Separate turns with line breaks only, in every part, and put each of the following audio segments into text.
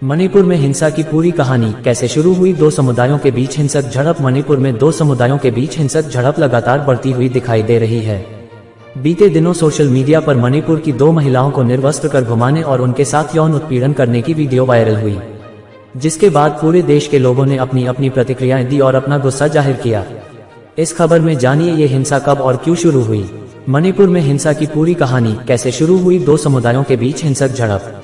मणिपुर में हिंसा की पूरी कहानी कैसे शुरू हुई। दो समुदायों के बीच हिंसक झड़प। मणिपुर में दो समुदायों के बीच हिंसक झड़प लगातार बढ़ती हुई दिखाई दे रही है। बीते दिनों सोशल मीडिया पर मणिपुर की दो महिलाओं को निर्वस्त्र कर घुमाने और उनके साथ यौन उत्पीड़न करने की वीडियो वायरल हुई, जिसके बाद पूरे देश के लोगों ने अपनी अपनी प्रतिक्रियाएं दी और अपना गुस्सा जाहिर किया। इस खबर में जानिए ये हिंसा कब और क्यों शुरू हुई। मणिपुर में हिंसा की पूरी कहानी कैसे शुरू हुई। दो समुदायों के बीच हिंसक झड़प।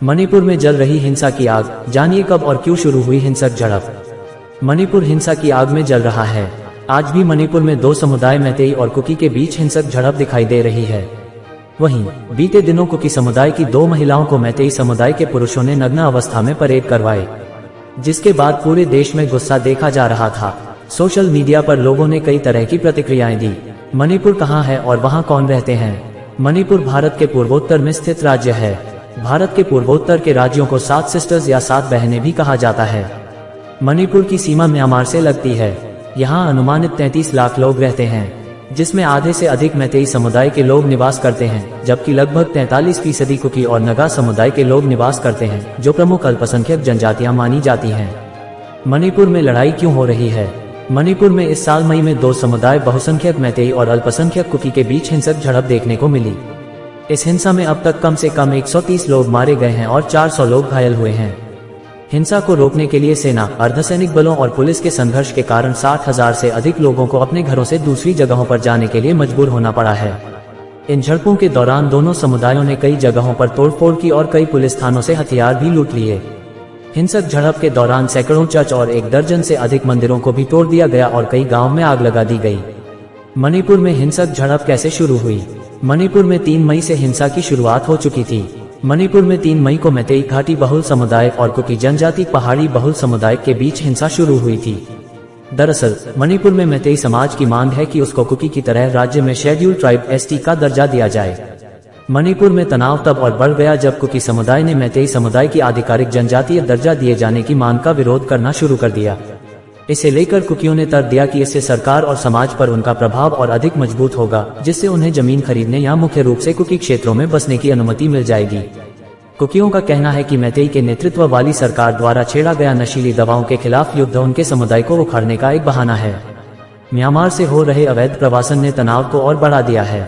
मणिपुर में जल रही हिंसा की आग, जानिए कब और क्यों शुरू हुई हिंसक झड़प। मणिपुर हिंसा की आग में जल रहा है। आज भी मणिपुर में दो समुदाय मैतेई और कुकी के बीच हिंसक झड़प दिखाई दे रही है। वहीं बीते दिनों कुकी समुदाय की दो महिलाओं को मैतेई समुदाय के पुरुषों ने नग्न अवस्था में परेड करवाए, जिसके बाद पूरे देश में गुस्सा देखा जा रहा था। सोशल मीडिया पर लोगों ने कई तरह की प्रतिक्रियाएं दी। मणिपुर कहाँ है और वहाँ कौन रहते हैं। मणिपुर भारत के पूर्वोत्तर में स्थित राज्य है। भारत के पूर्वोत्तर के राज्यों को 7 सिस्टर्स या 7 बहनें भी कहा जाता है। मणिपुर की सीमा म्यांमार से लगती है। यहाँ अनुमानित 33 लाख लोग रहते हैं, जिसमें आधे से अधिक मैतेई समुदाय के लोग निवास करते हैं, जबकि लगभग 43% कुकी और नगा समुदाय के लोग निवास करते हैं, जो प्रमुख अल्पसंख्यक जनजातियां मानी जाती हैं। मणिपुर में लड़ाई क्यों हो रही है। मणिपुर में इस साल मई में दो समुदाय बहुसंख्यक मैतेई और अल्पसंख्यक कुकी के बीच हिंसक झड़प देखने को मिली। इस हिंसा में अब तक कम से कम 130 लोग मारे गए हैं और 400 लोग घायल हुए हैं। हिंसा को रोकने के लिए सेना, अर्धसैनिक बलों और पुलिस के संघर्ष के कारण 60,000 से अधिक लोगों को अपने घरों से दूसरी जगहों पर जाने के लिए मजबूर होना पड़ा है। इन झड़पों के दौरान दोनों समुदायों ने कई जगहों पर तोड़फोड़ की और कई पुलिस थानों से हथियार भी लूट लिए। हिंसक झड़प के दौरान सैकड़ों चर्च और 1 दर्जन से अधिक मंदिरों को भी तोड़ दिया गया और कई गाँव में आग लगा दी गई। मणिपुर में हिंसक झड़प कैसे शुरू हुई। मणिपुर में 3 मई से हिंसा की शुरुआत हो चुकी थी। मणिपुर में 3 मई को मैतेई घाटी बहुल समुदाय और कुकी जनजाति पहाड़ी बहुल समुदाय के बीच हिंसा शुरू हुई थी। दरअसल मणिपुर में मैतेई समाज की मांग है कि उसको कुकी की तरह राज्य में शेड्यूल ट्राइब ST का दर्जा दिया जाए। मणिपुर में तनाव तब और बढ़ गया जब कुकी समुदाय ने मैतेई समुदाय की आधिकारिक जनजातीय दर्जा दिए जाने की मांग का विरोध करना शुरू कर दिया। इसे लेकर कुकियों ने तर्क दिया कि इससे सरकार और समाज पर उनका प्रभाव और अधिक मजबूत होगा, जिससे उन्हें जमीन खरीदने या मुख्य रूप से कुकी क्षेत्रों में बसने की अनुमति मिल जाएगी। कुकियों का कहना है कि मैतेई के नेतृत्व वाली सरकार द्वारा छेड़ा गया नशीली दवाओं के खिलाफ युद्ध उनके समुदाय को उखाड़ने का एक बहाना है। म्यांमार से हो रहे अवैध प्रवासन ने तनाव को और बढ़ा दिया है।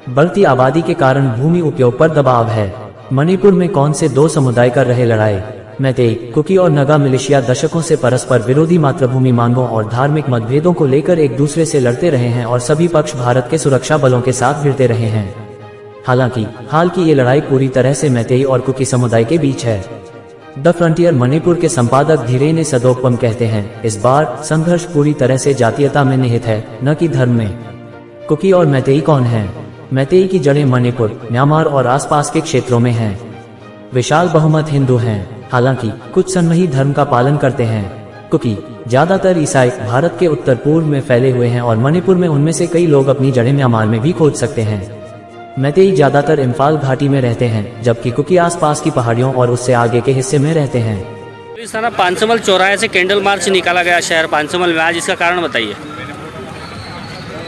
बढ़ती आबादी के कारण भूमि उपयोग पर दबाव है। मणिपुर में कौन से दो समुदाय कर रहे लड़ाई। मैतेई, कुकी और नगा मिलिशिया दशकों से परस्पर विरोधी मातृभूमि मांगों और धार्मिक मतभेदों को लेकर एक दूसरे से लड़ते रहे हैं और सभी पक्ष भारत के सुरक्षा बलों के साथ भिड़ते रहे हैं। हालांकि हाल की ये लड़ाई पूरी तरह से मैतेई और कुकी समुदाय के बीच है। द फ्रंटियर मणिपुर के संपादक धीरेन सदोकपम कहते हैं, इस बार संघर्ष पूरी तरह से जातीयता में निहित है, न कि धर्म में। कुकी और मैतेई कौन है। मैतेई की जड़ें मणिपुर, म्यांमार और आसपास के क्षेत्रों में हैं। विशाल बहुमत हिंदू हैं, हालांकि कुछ सनमही धर्म का पालन करते हैं। कुकी ज्यादातर ईसाई भारत के उत्तर पूर्व में फैले हुए हैं और मणिपुर में उनमें से कई लोग अपनी जड़ें म्यांमार में भी खोज सकते हैं। मैतेई ज्यादातर इम्फाल घाटी में रहते हैं, जबकि कुकी आसपास की पहाड़ियों और उससे आगे के हिस्से में रहते हैं।
इस तरह पांचमल चौराहे से कैंडल मार्च निकाला गया शहर पांचमल में, आज इसका कारण बताइए।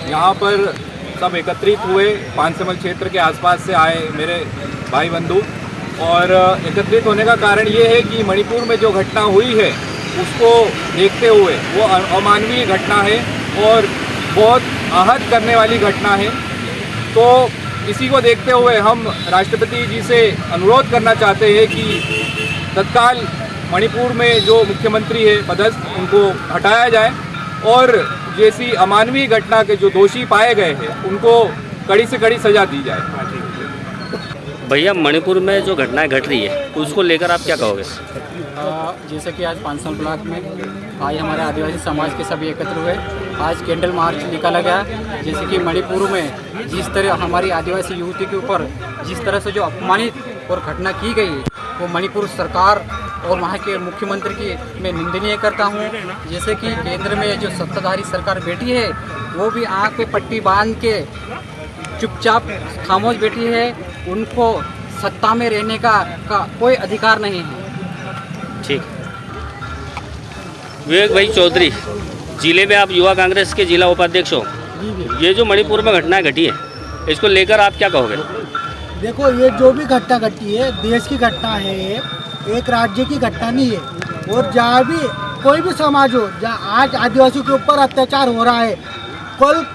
यहाँ पर सब एकत्रित हुए, पांचमल क्षेत्र के आसपास से आए मेरे भाई बंधु, और एकत्रित होने का कारण ये है कि मणिपुर में जो घटना हुई है उसको देखते हुए वो अमानवीय घटना है और बहुत आहत करने वाली घटना है। तो इसी को देखते हुए हम राष्ट्रपति जी से अनुरोध करना चाहते हैं कि तत्काल मणिपुर में जो मुख्यमंत्री है पदस्थ, उनको हटाया जाए और जैसी अमानवीय घटना के जो दोषी पाए गए हैं उनको कड़ी से कड़ी सजा दी जाए।
भैया, मणिपुर में जो घटनाएं घट रही है उसको लेकर आप क्या कहोगे।
जैसे कि आज पांचमल ब्लॉक में आज हमारे आदिवासी समाज के सभी एकत्र हुए, आज कैंडल मार्च निकाला गया। जैसे कि मणिपुर में जिस तरह हमारी आदिवासी युवती के ऊपर जिस तरह से जो अपमानित और घटना की गई, वो मणिपुर सरकार और वहाँ के मुख्यमंत्री की मैं निंदनीय करता हूँ। जैसे कि केंद्र में जो सत्ताधारी सरकार बैठी है वो भी आँख पे पट्टी बांध के चुपचाप खामोश बैठी है, उनको सत्ता में रहने का कोई अधिकार नहीं है।
ठीक। विवेक भाई चौधरी, जिले में आप युवा कांग्रेस के जिला उपाध्यक्ष हो, ये जो मणिपुर में घटनाएं घटी है इसको लेकर आप क्या कहोगे।
देखो, ये जो भी घटना घटी है देश की घटना है एक राज्य की घटना नहीं है। और जहाँ भी कोई भी समाज हो, जहाँ आज आदिवासियों के ऊपर अत्याचार हो रहा है, कल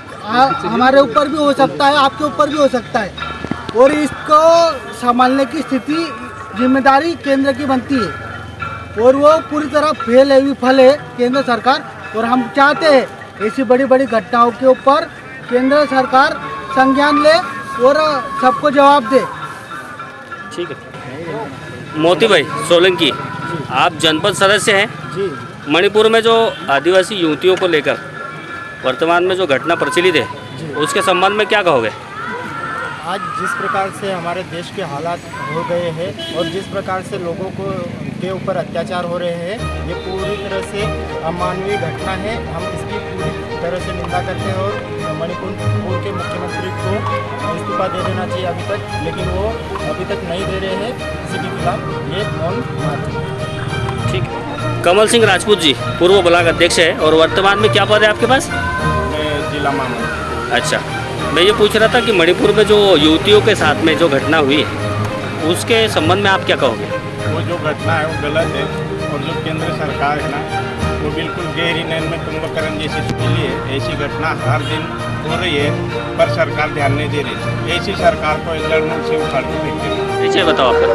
हमारे ऊपर भी हो सकता है, आपके ऊपर भी हो सकता है। और इसको संभालने की स्थिति जिम्मेदारी केंद्र की बनती है और वो पूरी तरह फेल है, विफल है केंद्र सरकार। और हम चाहते हैं ऐसी बड़ी बड़ी घटनाओं के ऊपर केंद्र सरकार संज्ञान ले और सबको जवाब दे।
ठीक है। मोती भाई सोलंकी, आप जनपद सदस्य हैं।
जी
मणिपुर में जो आदिवासी युवतियों को लेकर वर्तमान में जो घटना प्रचलित है उसके संबंध में क्या कहोगे?
आज जिस प्रकार से हमारे देश के हालात हो गए हैं और जिस प्रकार से लोगों को के ऊपर अत्याचार हो रहे हैं, ये पूरी तरह से अमानवीय घटना है। हम इसकी पूरी तरह से निंदा करते हैं और मणिपुर के मुख्यमंत्री को इस्तीफा दे देना चाहिए अभी तक, लेकिन वो अभी तक नहीं दे रहे हैं। इसी के खिलाफ ये मौन मार्च।
ठीक है। कमल सिंह राजपूत जी पूर्व ब्लॉक अध्यक्ष है और वर्तमान में क्या पद है आपके पास?
जिला मामला।
अच्छा, मैं ये पूछ रहा था कि मणिपुर में जो युवतियों के साथ में जो घटना हुई उसके संबंध में आप क्या कहोगे?
वो जो घटना है वो गलत है और जो केंद्र सरकार है ना, वो बिल्कुल गहरी नींद में कुंभकर्ण जैसी स्थिति है। ऐसी घटना हर दिन हो रही है पर सरकार ध्यान नहीं दे रही। ऐसी सरकार को जड़मूल से उखाड़ के फेंकते हैं।
नीचे बताओ आपका।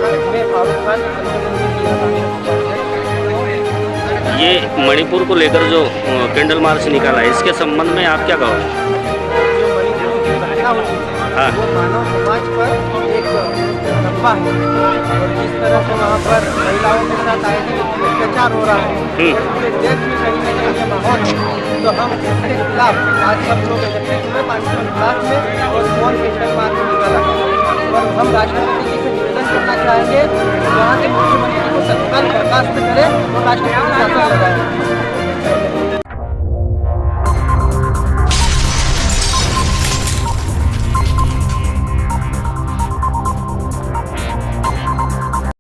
ये मणिपुर को लेकर जो कैंडल मार्च निकाला है इसके संबंध में आप क्या कहोगे? हाँ।
वो मानव समाज पर एक धब्बा है और जिस तरह से वहाँ पर महिलाओं के साथ आए अत्याचार हो रहा है, पूरे देश में कहीं ना कहीं ये माहौल है। तो हम इसके खिलाफ आज सब लोग एकत्रित हुए 500 ब्लॉक में और मौन कैंडल मार्च निकाला और हम राष्ट्रपति जी से निवेदन करना चाहेंगे वहाँ के मुख्यमंत्री को तत्काल बर्खास्त करें और राष्ट्रपति शासन लगाए।